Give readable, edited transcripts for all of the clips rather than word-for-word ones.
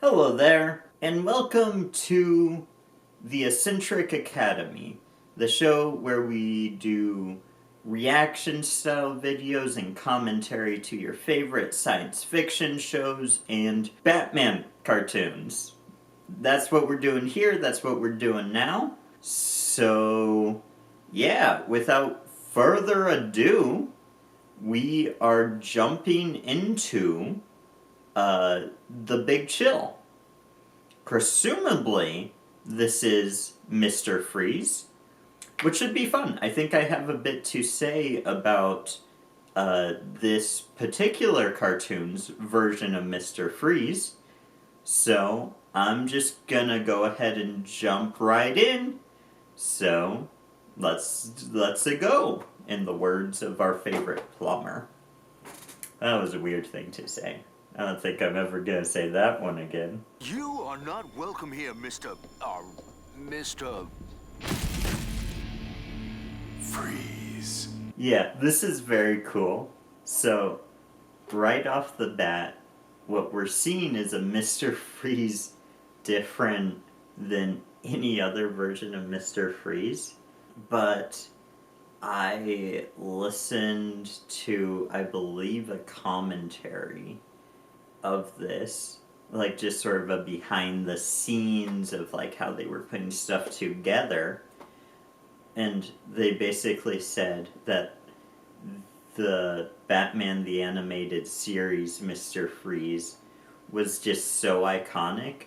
Hello there, and welcome to the Eccentric Academy, the show where we do reaction style videos and commentary to your favorite science fiction shows and Batman cartoons. That's what we're doing here, that's what we're doing now. So, yeah, without further ado, we are jumping into The Big Chill. Presumably, this is Mr. Freeze, which should be fun. I think I have a bit to say about this particular cartoon's version of Mr. Freeze, so I'm just gonna go ahead and jump right in. So, let's go, in the words of our favorite plumber. That was a weird thing to say. I don't think I'm ever gonna say that one again. You are not welcome here, Mr. Freeze. Yeah, this is very cool. So, right off the bat, what we're seeing is a Mr. Freeze different than any other version of Mr. Freeze. But I listened to, I believe, a commentary of this, like just sort of a behind the scenes of like how they were putting stuff together, and they basically said that the Batman the Animated Series Mr. Freeze was just so iconic,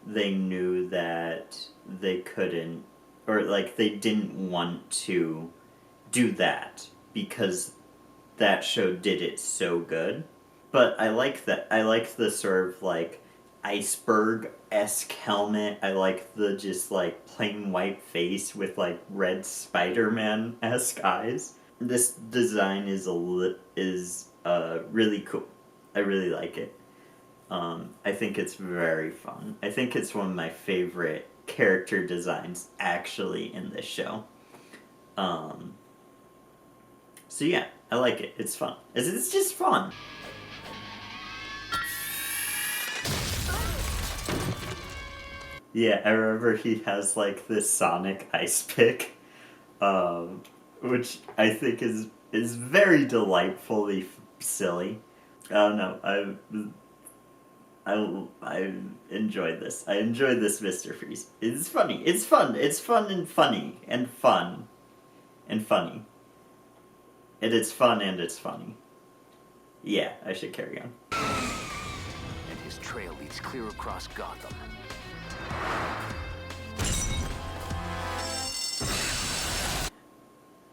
they knew that they couldn't, or like they didn't want to do that because that show did it so good. But I like that. I like the sort of like iceberg-esque helmet. I like the just like plain white face with like red Spider-Man-esque eyes. This design is really cool. I really like it. I think it's very fun. I think it's one of my favorite character designs actually in this show. So yeah, I like it. It's fun. It's just fun. Yeah, I remember he has like this sonic ice pick, which I think is very delightfully silly. I don't know. I enjoyed this. I enjoyed this Mr. Freeze. It's funny. It's fun. It's fun and funny and fun and funny. And it's fun and it's funny. Yeah, I should carry on. And his trail leads clear across Gotham.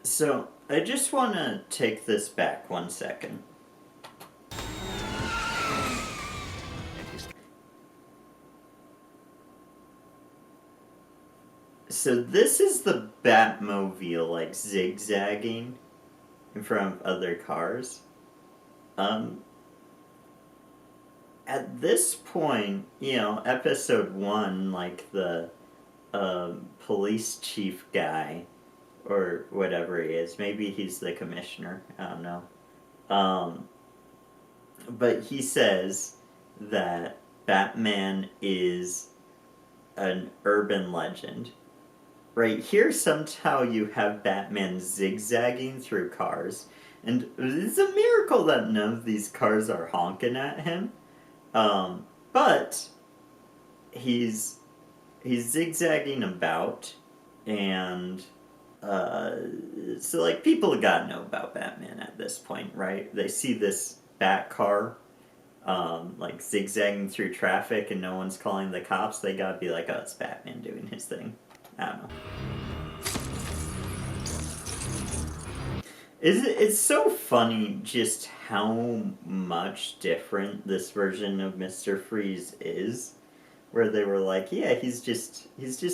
So, I just want to take this back 1 second. So this is the Batmobile, like, zigzagging in front of other cars. At this point, episode 1, like, the police chief guy, or whatever he is, maybe he's the commissioner, I don't know. But he says that Batman is an urban legend. Right here, somehow you have Batman zigzagging through cars, and it's a miracle that none of these cars are honking at him. But he's zigzagging about, and so like people gotta know about Batman at this point, right? They see this Bat car, like zigzagging through traffic, and no one's calling the cops. They gotta be like, oh, it's Batman doing his thing. I don't know. It's so funny just how much different this version of Mr. Freeze is, where they were like, yeah, he's just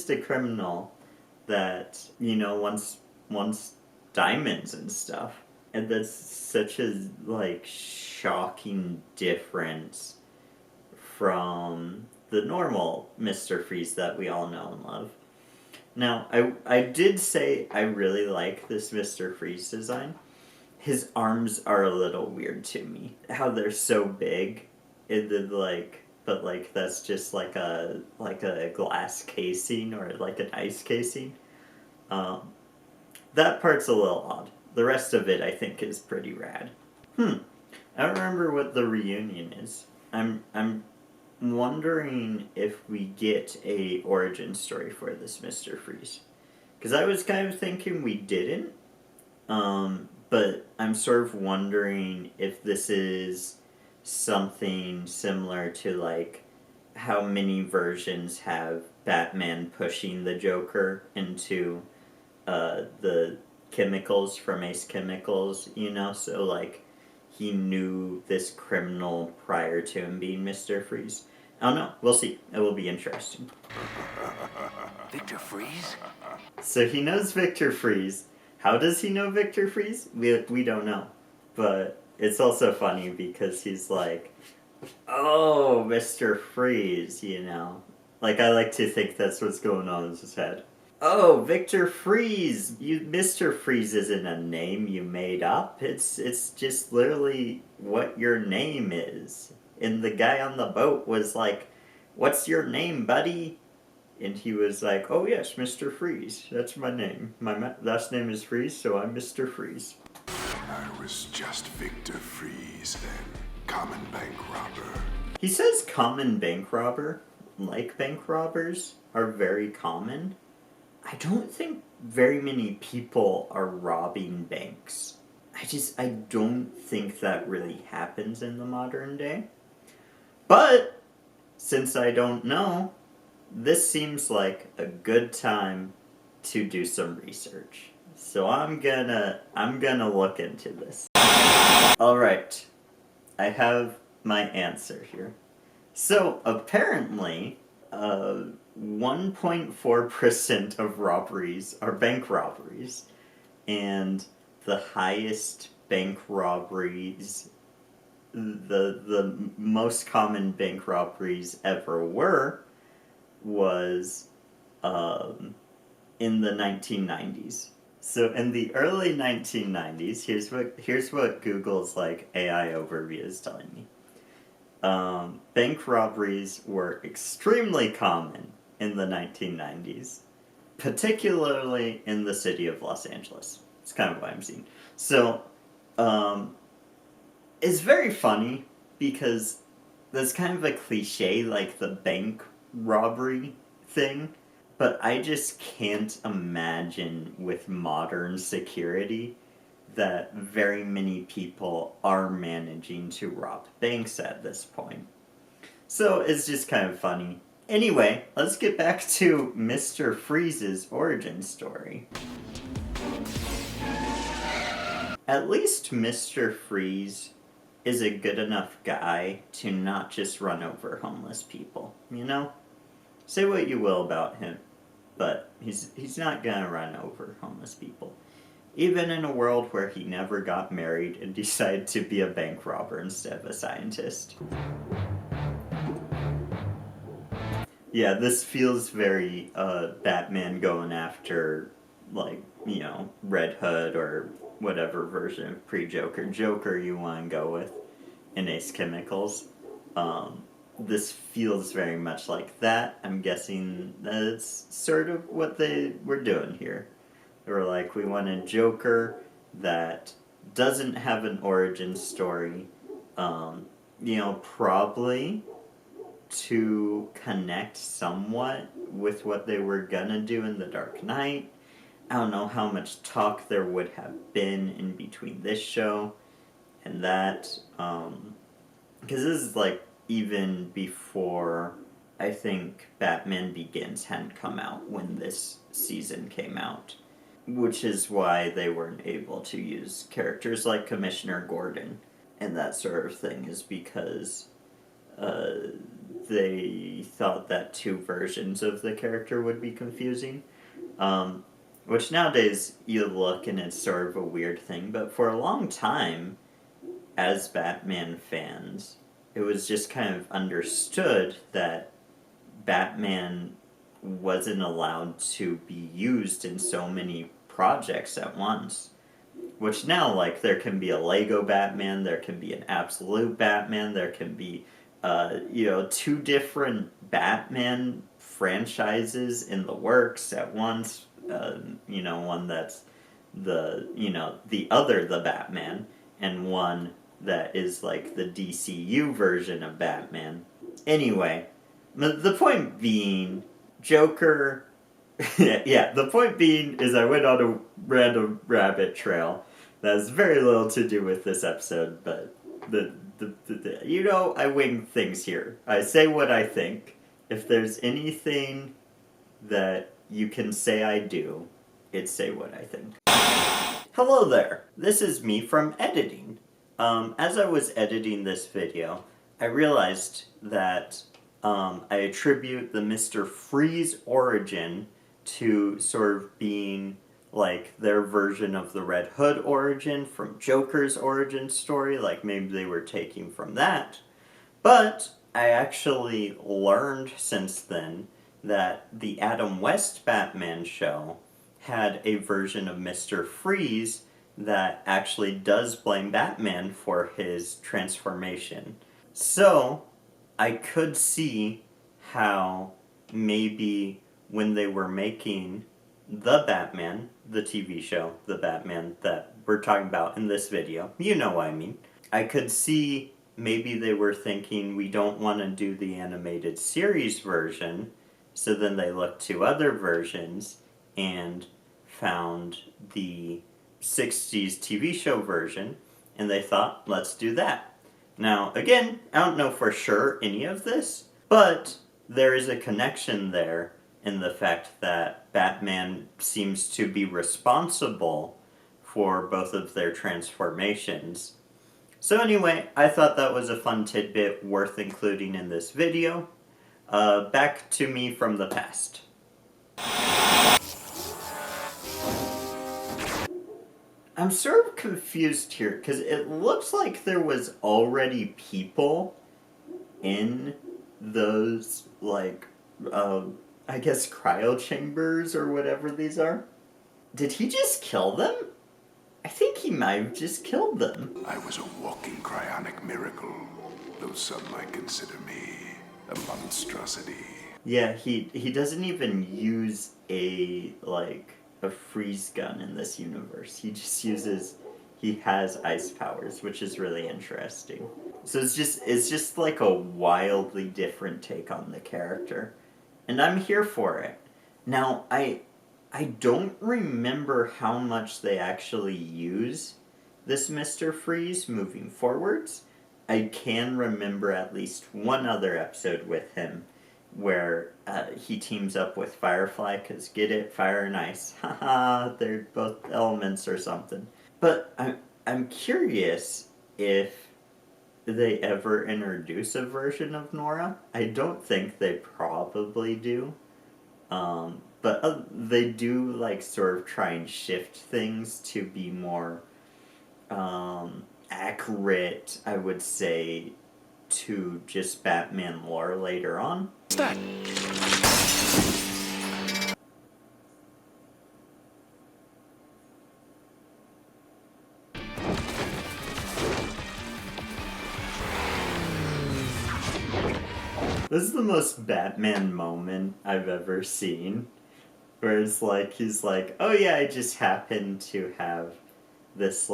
a criminal that, wants diamonds and stuff. And that's such a, like, shocking difference from the normal Mr. Freeze that we all know and love. Now, I did say I really like this Mr. Freeze design. His arms are a little weird to me. How they're so big. And then, like, but like that's just like a glass casing or like an ice casing. Um, that part's a little odd. The rest of it I think is pretty rad. I don't remember what the reunion is. I'm wondering if we get a origin story for this Mr. Freeze. Because I was kind of thinking we didn't. But I'm sort of wondering if this is something similar to like how many versions have Batman pushing the Joker into the chemicals from Ace Chemicals, you know? So like he knew this criminal prior to him being Mr. Freeze. I don't know. We'll see. It will be interesting. Victor Freeze? So he knows Victor Freeze. How does he know Victor Freeze? We don't know. But it's also funny because he's like, oh, Mr. Freeze, you know. Like, I like to think that's what's going on in his head. Oh, Victor Freeze! Mr. Freeze isn't a name you made up. It's just literally what your name is. And the guy on the boat was like, what's your name, buddy? And he was like, oh yes, Mr. Freeze. That's my name. My last name is Freeze, so I'm Mr. Freeze. I was just Victor Freeze then, common bank robber. He says common bank robber, like bank robbers are very common. I don't think very many people are robbing banks. I don't think that really happens in the modern day. But, since I don't know, this seems like a good time to do some research. So I'm gonna look into this. Alright. I have my answer here. So apparently, 1.4% of robberies are bank robberies, and the highest bank robberies, the most common bank robberies ever was in the 1990s. So in the early 1990s, here's what Google's like AI overview is telling me. Bank robberies were extremely common in the 1990s, particularly in the city of Los Angeles. It's kind of what I'm seeing. So, it's very funny because that's kind of a cliche, like the bank robbery thing, but I just can't imagine with modern security that very many people are managing to rob banks at this point. So it's just kind of funny. Anyway, let's get back to Mr. Freeze's origin story. At least Mr. Freeze is a good enough guy to not just run over homeless people, you know? Say what you will about him, but he's not gonna run over homeless people. Even in a world where he never got married and decided to be a bank robber instead of a scientist. Yeah, this feels very Batman going after, like, you know, Red Hood or whatever version of pre-Joker. Joker you want to go with in Ace Chemicals. This feels very much like that. I'm guessing that's sort of what they were doing here. They were like, we want a Joker that doesn't have an origin story. You know, probably to connect somewhat with what they were gonna do in The Dark Knight. I don't know how much talk there would have been in between this show and that. Because this is like even before I think Batman Begins hadn't come out when this season came out. Which is why they weren't able to use characters like Commissioner Gordon and that sort of thing, is because they thought that two versions of the character would be confusing. Which nowadays you look and it's sort of a weird thing, but for a long time, as Batman fans, it was just kind of understood that Batman wasn't allowed to be used in so many projects at once. Which now, like, there can be a Lego Batman, there can be an Absolute Batman, there can be two different Batman franchises in the works at once. One that's the Batman, and one that is like the DCU version of Batman. Anyway, the point being, Joker. Yeah, the point being is I went on a random rabbit trail that has very little to do with this episode, but I wing things here. I say what I think. If there's anything that you can say I do, it's say what I think. Hello there. This is me from editing. As I was editing this video, I realized that I attribute the Mr. Freeze origin to sort of being like their version of the Red Hood origin from Joker's origin story, like maybe they were taking from that. But I actually learned since then that the Adam West Batman show had a version of Mr. Freeze that actually does blame Batman for his transformation. So, I could see how maybe when they were making the Batman, the TV show, the Batman that we're talking about in this video, you know what I mean, I could see maybe they were thinking we don't want to do the animated series version, so then they looked to other versions and found the 60s TV show version, and they thought, let's do that. Now, again, I don't know for sure any of this, but there is a connection there in the fact that Batman seems to be responsible for both of their transformations. So anyway, I thought that was a fun tidbit worth including in this video. Back to me from the past. I'm sort of confused here, because it looks like there was already people in those, I guess cryo chambers or whatever these are. Did he just kill them? I think he might have just killed them. I was a walking cryonic miracle, though some might consider me a monstrosity. Yeah, he doesn't even use a freeze gun in this universe. He just he has ice powers, which is really interesting. So it's just like a wildly different take on the character. And I'm here for it. Now, I don't remember how much they actually use this Mr. Freeze moving forwards. I can remember at least one other episode with him where he teams up with Firefly, because get it? Fire and ice. Haha, they're both elements or something. But I'm curious if they ever introduce a version of Nora. I don't think they probably do. But they do sort of try and shift things to be more accurate, I would say, to just Batman lore later on. What's that? This is the most Batman moment I've ever seen. Where it's he's like, oh yeah, I just happen to have this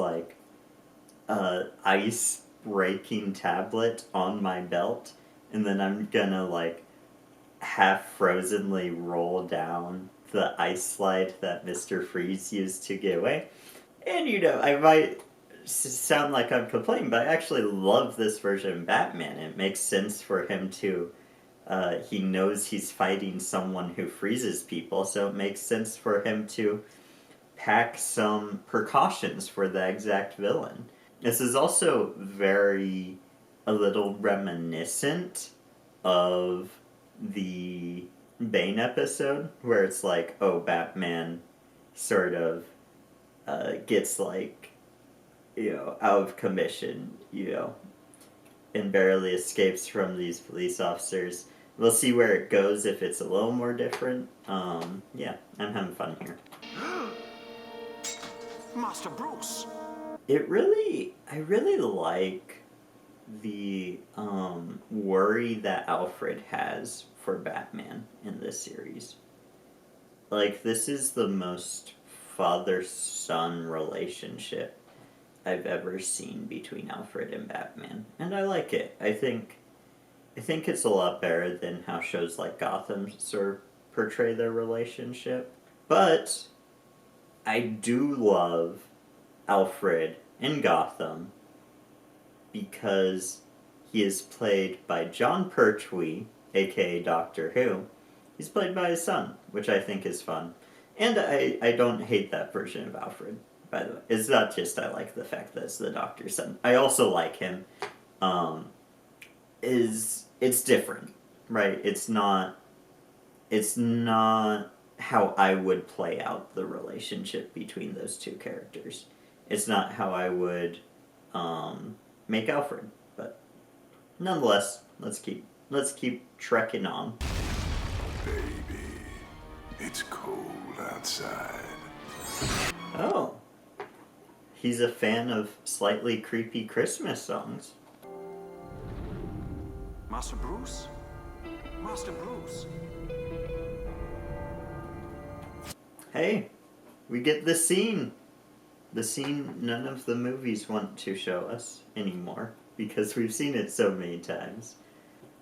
ice breaking tablet on my belt, and then I'm gonna half frozenly roll down the ice slide that Mr. Freeze used to get away. And I might sound like I'm complaining, but I actually love this version of Batman. It makes sense for him to he knows he's fighting someone who freezes people, so it makes sense for him to pack some precautions for the exact villain. This is also a little reminiscent of the Bane episode, where it's Batman sort of gets out of commission, and barely escapes from these police officers. We'll see where it goes if it's a little more different. Yeah, I'm having fun here. Master Bruce! I really like the worry that Alfred has for Batman in this series. Like, this is the most father-son relationship I've ever seen between Alfred and Batman, and I like it. I think it's a lot better than how shows like Gotham sort of portray their relationship. But I do love Alfred in Gotham because he is played by John Pertwee, aka Doctor Who. He's played by his son, which I think is fun. And I don't hate that version of Alfred, by the way. It's not just I like the fact that it's the Doctor's son. I also like him. Um, it's different, right? It's not how I would play out the relationship between those two characters. It's not how I would make Alfred, but nonetheless, let's keep trekking on. Baby, it's cold outside. Oh, he's a fan of slightly creepy Christmas songs. Master Bruce? Master Bruce. Hey, we get the scene. The scene none of the movies want to show us anymore because we've seen it so many times.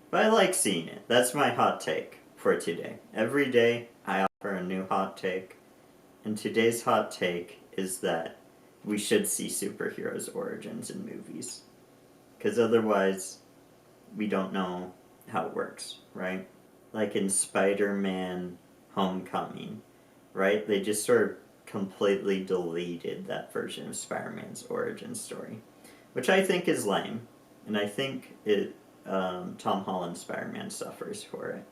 But I like seeing it. That's my hot take for today. Every day I offer a new hot take, and today's hot take is that we should see superheroes' origins in movies. Because otherwise, we don't know how it works, right? Like in Spider-Man Homecoming, right? They just sort of completely deleted that version of Spider-Man's origin story, which I think is lame, and I think Tom Holland's Spider-Man suffers for it.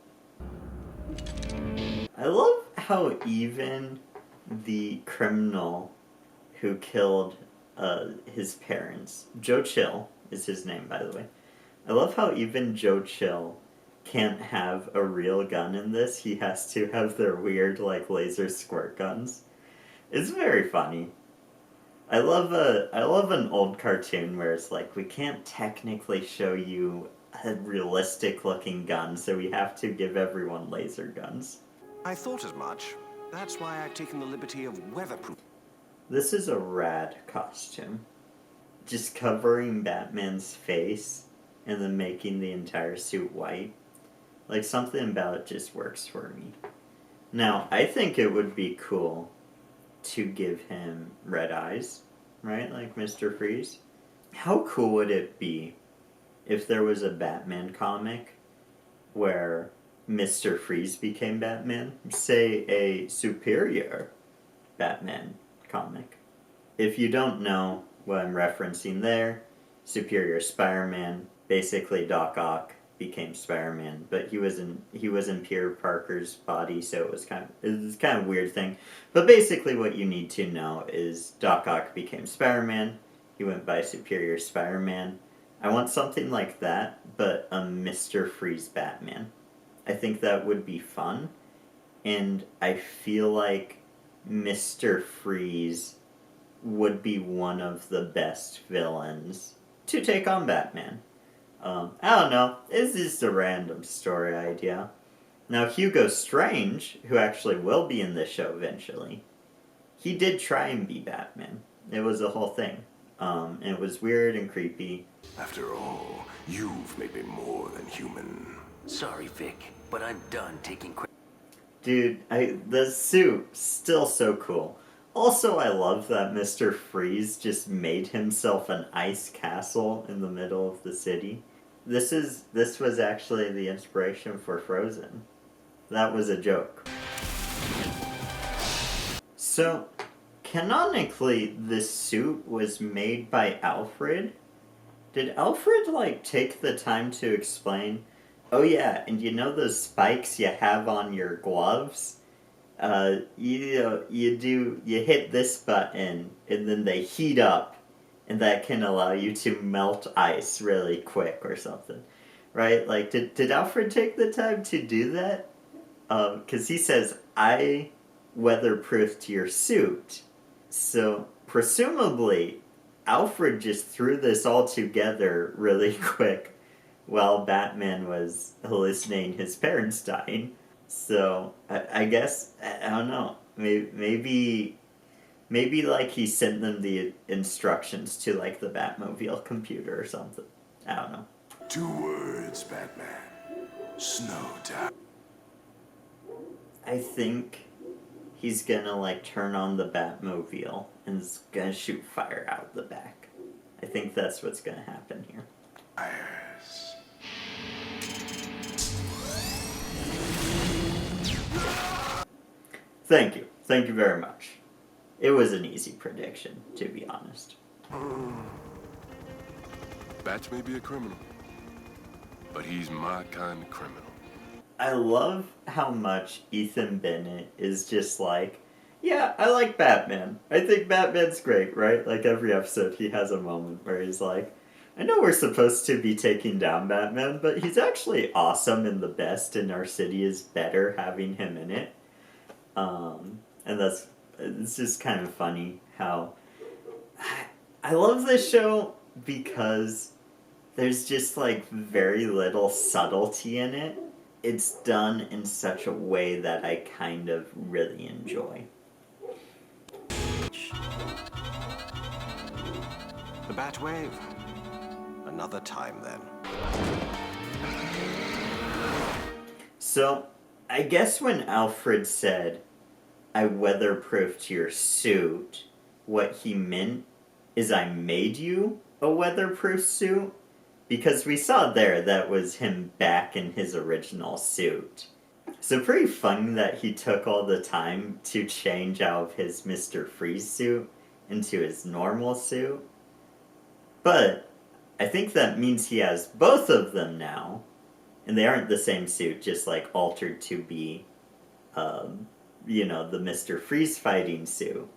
I love how even the criminal who killed his parents, Joe Chill is his name, by the way. I love how even Joe Chill can't have a real gun in this. He has to have their weird, like, laser squirt guns. It's very funny. I love an old cartoon where it's like we can't technically show you a realistic looking gun, so we have to give everyone laser guns. I thought as much. That's why I've taken the liberty of weatherproof. This is a rad costume. Just covering Batman's face and then making the entire suit white. Like, something about it just works for me. Now, I think it would be cool to give him red eyes, right? Like Mr. Freeze. How cool would it be if there was a Batman comic where Mr. Freeze became Batman? Say a superior Batman comic. If you don't know what I'm referencing there, Superior Spider-Man, basically Doc Ock became Spider-Man, but he was in Peter Parker's body, so it was kind of a weird thing. But basically, what you need to know is Doc Ock became Spider-Man. He went by Superior Spider-Man. I want something like that, but a Mr. Freeze Batman. I think that would be fun, and I feel like Mr. Freeze would be one of the best villains to take on Batman. I don't know. It's just a random story idea. Now, Hugo Strange, who actually will be in this show eventually, he did try and be Batman. It was a whole thing. And it was weird and creepy. After all, you've made me more than human. Sorry, Vic, but I'm done taking credit. Dude, the suit, still so cool. Also, I love that Mr. Freeze just made himself an ice castle in the middle of the city. This was actually the inspiration for Frozen. That was a joke. So, canonically, this suit was made by Alfred. Did Alfred, like, take the time to explain, oh yeah, and you know those spikes you have on your gloves? You hit this button, and then they heat up, and that can allow you to melt ice really quick or something, right? Like, did Alfred take the time to do that? Because he says, I weatherproofed your suit. So, presumably, Alfred just threw this all together really quick while Batman was hallucinating his parents dying. So I guess I don't know. Maybe like he sent them the instructions to like the Batmobile computer or something. I don't know. 2 words, Batman. Snowtown. I think he's gonna like turn on the Batmobile and is gonna shoot fire out the back. I think that's what's gonna happen here. Fires. Thank you. Thank you very much. It was an easy prediction, to be honest. Bats may be a criminal, but he's my kind of criminal. I love how much Ethan Bennett is just like, yeah, I like Batman. I think Batman's great, right? Like every episode he has a moment where he's like, I know we're supposed to be taking down Batman, but he's actually awesome and the best, and our city is better having him in it. And it's just kind of funny how I love this show because there's just like very little subtlety in it. It's done in such a way that I kind of really enjoy. The Batwave. Another time then. So, I guess when Alfred said, I weatherproofed your suit, what he meant is I made you a weatherproof suit. Because we saw there that was him back in his original suit. So pretty funny that he took all the time to change out of his Mr. Freeze suit into his normal suit. But I think that means he has both of them now. And they aren't the same suit, just like altered to be, the Mr. Freeze fighting suit.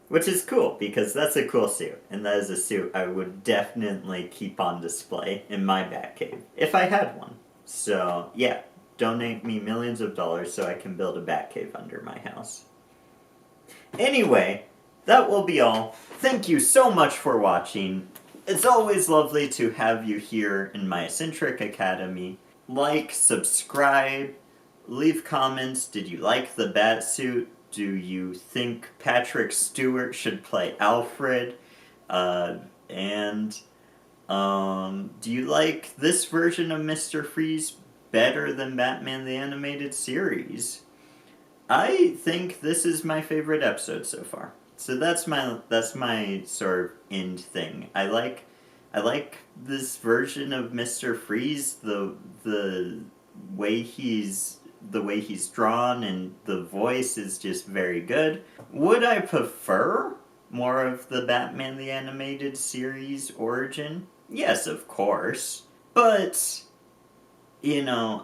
Which is cool, because that's a cool suit. And that is a suit I would definitely keep on display in my Batcave, if I had one. So, yeah, donate me millions of dollars so I can build a Batcave under my house. Anyway, that will be all. Thank you so much for watching. It's always lovely to have you here in my Eccentric Academy. Like, subscribe, leave comments. Did you like the Batsuit? Do you think Patrick Stewart should play Alfred? Do you like this version of Mr. Freeze better than Batman the Animated Series? I think this is my favorite episode so far. So that's my sort of end thing. I like this version of Mr. Freeze, the way he's drawn, and the voice is just very good. Would I prefer more of the Batman the Animated Series origin? Yes, of course. But the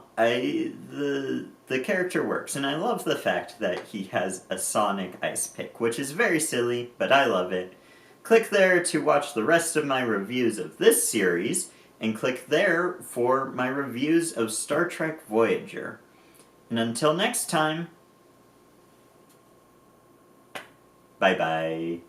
character works, and I love the fact that he has a sonic ice pick, which is very silly, but I love it. Click there to watch the rest of my reviews of this series, and click there for my reviews of Star Trek Voyager. And until next time, bye-bye.